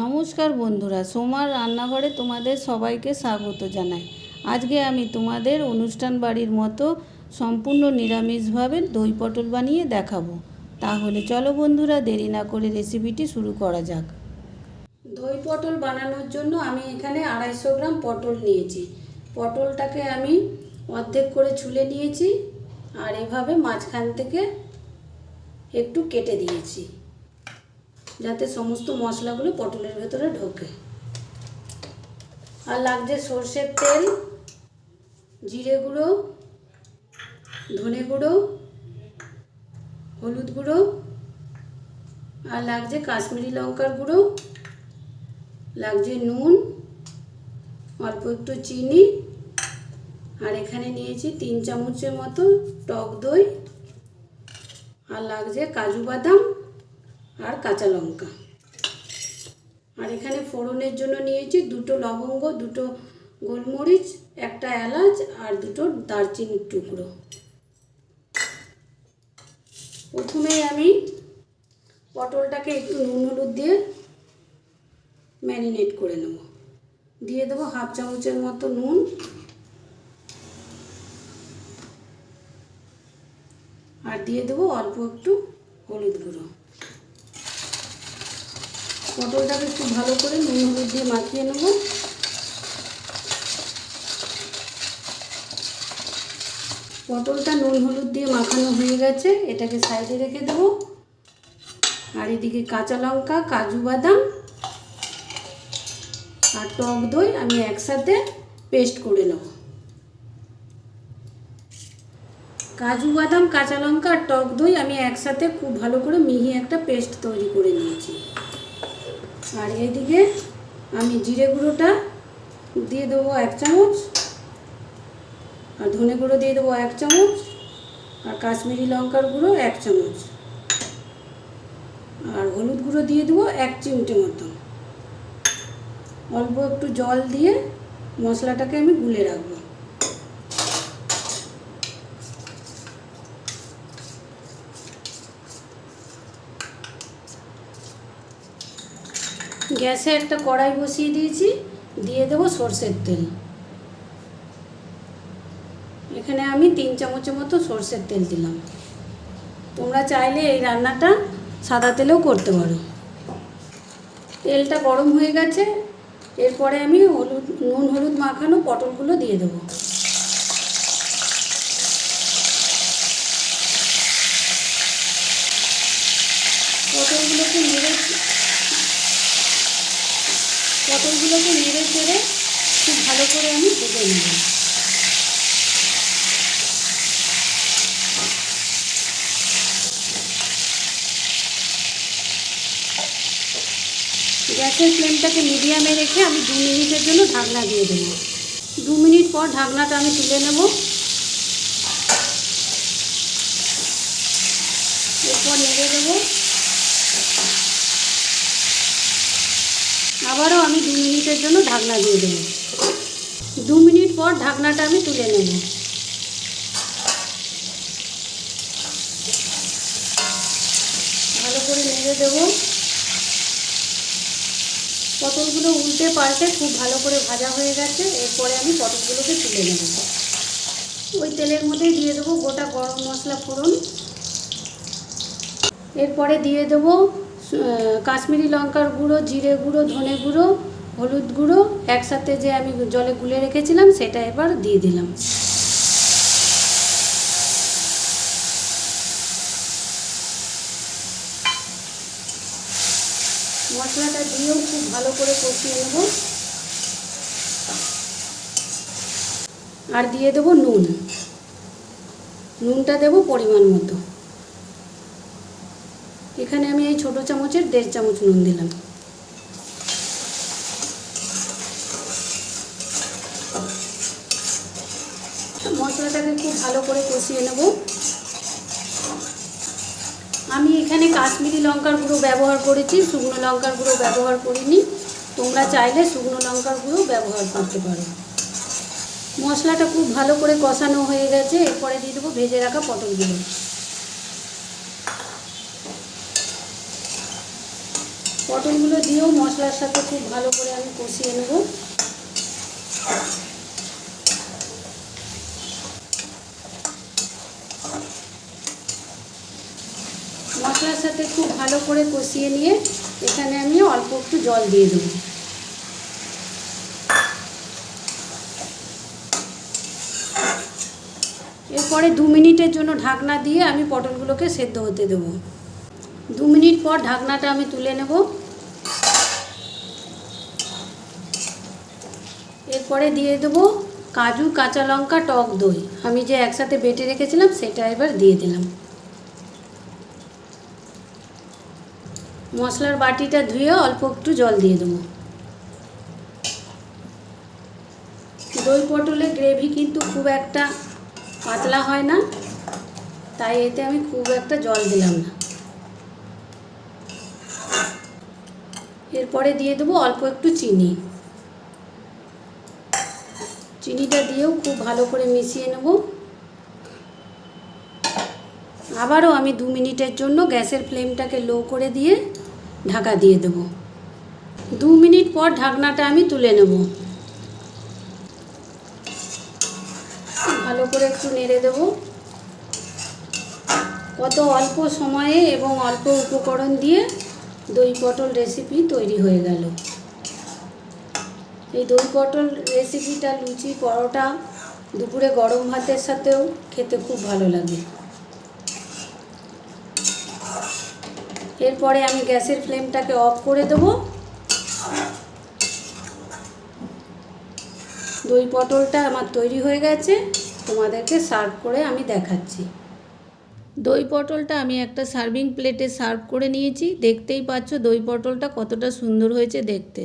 নমস্কার বন্ধুরা, সোমার রান্নাঘরে তোমাদের সবাইকে স্বাগত জানাই। আজকে আমি তোমাদের অনুষ্ঠান বাড়ির মতো সম্পূর্ণ নিরামিষভাবে দই পটল বানিয়ে দেখাবো। তাহলে চলো বন্ধুরা, দেরি না করে রেসিপিটি শুরু করা যাক। দই পটল বানানোর জন্য আমি এখানে 250 গ্রাম পটল নিয়েছি। পটলটাকে আমি অর্ধেক করে ছুলে নিয়েছি আর এভাবে মাঝখান থেকে একটু কেটে দিয়েছি, যাতে সমস্ত মশলাগুলো পটলের ভেতরে ঢোকে। আর লাগছে সর্ষের তেল, জিরে গুঁড়ো, ধনে গুঁড়ো, হলুদ গুঁড়ো, আর লাগছে কাশ্মীরি লঙ্কার গুঁড়ো, লাগছে নুন, অল্প একটু চিনি, আর এখানে নিয়েছি 3 চামচের মতো টক দই, আর লাগছে কাজু বাদাম আর কাঁচা লঙ্কা। আর এখানে ফোড়নের জন্য নিয়েছি 2টো লবঙ্গ, 2টো গোলমরিচ, একটা এলাচ আর 2টো দারচিনির টুকরো। প্রথমেই আমি পটলটাকে একটু নুন হলুদ দিয়ে ম্যারিনেট করে নেব। দিয়ে দেবো 1/2 চামচের মতো নুন, আর দিয়ে দেবো অল্প একটু হলুদ গুঁড়ো। পটলটাকে একটু ভালো করে নুন হলুদ দিয়ে মাখিয়ে নেব। পটলটা নুন হলুদ দিয়ে মাখানো হয়ে গেছে, এটাকে সাইডে রেখে দেব। আর এদিকে কাঁচা লঙ্কা, কাজু বাদাম আর টক দই আমি একসাথে পেস্ট করে নেব। কাজু বাদাম, কাঁচা লঙ্কা আর টক দই আমি একসাথে খুব ভালো করে মিহি একটা পেস্ট তৈরি করে নিয়েছি। আর এদিকে আমি জিরে গুঁড়োটা দিয়ে দেবো 1 চামচ, আর ধনে গুঁড়ো দিয়ে দেবো 1 চামচ, আর কাশ্মীরি লঙ্কার গুঁড়ো 1 চামচ, আর হলুদ গুঁড়ো দিয়ে দেবো 1 চিমটে মতো। অল্প একটু জল দিয়ে মশলাটাকে আমি গুলে রাখবো। গ্যাসে একটা কড়াই বসিয়ে দিয়েছি, দিয়ে দেবো সর্ষের তেল। এখানে আমি 3 চামচের মতো সর্ষের তেল দিলাম। তোমরা চাইলে এই রান্নাটা সাদা তেলেও করতে পারো। তেলটা গরম হয়ে গেছে, এরপরে আমি নুন হলুদ মাখানো পটলগুলো দিয়ে দেবো। পটলগুলোকে নেড়ে চেড়ে খুব ভালো করে আমি ভেজে নেব। গ্যাসের ফ্লেমটাকে মিডিয়ামে রেখে আমি 2 মিনিটের জন্য ঢাকনা দিয়ে দেবো। 2 মিনিট পর ঢাকনাটা আমি তুলে নেব। এরপর নেড়ে দেবো। আবারও আমি 2 মিনিটের জন্য ঢাকনা দিয়ে দেবো। 2 মিনিট পর ঢাকনাটা আমি তুলে নেব। ভালো করে নেড়ে দেবো। পটলগুলো উল্টে পাল্টে খুব ভালো করে ভাজা হয়ে গেছে। এরপরে আমি পটলগুলোকে তুলে নেব। ওই তেলের মধ্যেই দিয়ে দেবো গোটা গরম মশলা ফোড়ন। এরপরে দিয়ে দেবো কাশ্মীরি লঙ্কার গুঁড়ো, জিরে গুঁড়ো, ধনে গুঁড়ো, হলুদ গুঁড়ো একসাথে যে আমি জলে গুলে রেখেছিলাম সেটা এবার দিয়ে দিলাম। মশলাটা দিয়েও খুব ভালো করে কষিয়ে নেব। আর দিয়ে দেবো নুন। নুনটা দেবো পরিমাণ মতো। এখানে আমি এই ছোটো চামচের 1.5 চামচ নুন দিলাম। মশলাটাকে খুব ভালো করে কষিয়ে নেব। আমি এখানে কাশ্মীরি লঙ্কার গুঁড়ো ব্যবহার করেছি, শুকনো লঙ্কার গুঁড়ো ব্যবহার করিনি। তোমরা চাইলে শুকনো লঙ্কার গুঁড়ো ব্যবহার করতে পারো। মশলাটা খুব ভালো করে কষানো হয়ে গেছে, এরপরে দিয়ে দেবো ভেজে রাখা পটলগুলো। পটলগুলো দিয়েও মশলার সাথে খুব ভালো করে আমি কষিয়ে নেব। মশলার সাথে খুব ভালো করে কষিয়ে নিয়ে এখানে আমি অল্প একটু জল দিয়ে দেবো। এরপরে 2 মিনিটের জন্য ঢাকনা দিয়ে আমি পটলগুলোকে সেদ্ধ হতে দেবো। 2 মিনিট পর ঢাকনাটা আমি তুলে নেব। এরপরে দিয়ে দেবো কাজু, কাঁচা লঙ্কা, টক দই। আমি যে একসাথে বেটে রেখেছিলাম সেটা এবার দিয়ে দিলাম। মশলার বাটিটা ধুয়ে অল্প একটু জল দিয়ে দেবো। দই পটলের গ্রেভি কিন্তু খুব একটা পাতলা হয় না, তাই এতে আমি খুব একটা জল দিলাম না। এরপরে দিয়ে দেবো অল্প একটু চিনি। চিনিটা দিয়েও খুব ভালো করে মিশিয়ে নেব। আবারও আমি 2 মিনিটের জন্য গ্যাসের ফ্লেমটাকে লো করে দিয়ে ঢাকা দিয়ে দেব। 2 মিনিট পর ঢাকনাটা আমি তুলে নেব। ভালো করে একটু নেড়ে দেব। কত অল্প সময়ে এবং অল্প উপকরণ দিয়ে দই পটল রেসিপি তৈরি হয়ে গেল। এই দই পটল রেসিপিটা লুচি, পরোটা, দুপুরে গরম ভাতের সাথেও খেতে খুব ভালো লাগে। এরপরে আমি গ্যাসের ফ্লেমটাকে অফ করে দেব। দই পটলটা আমার তৈরি হয়ে গেছে, তোমাদেরকে সার্ভ করে আমি দেখাচ্ছি। দই পটলটা আমি একটা সার্ভিং প্লেটে সার্ভ করে নিয়েছি। দেখতেই পাচ্ছ দই পটলটা কতটা সুন্দর হয়েছে দেখতে।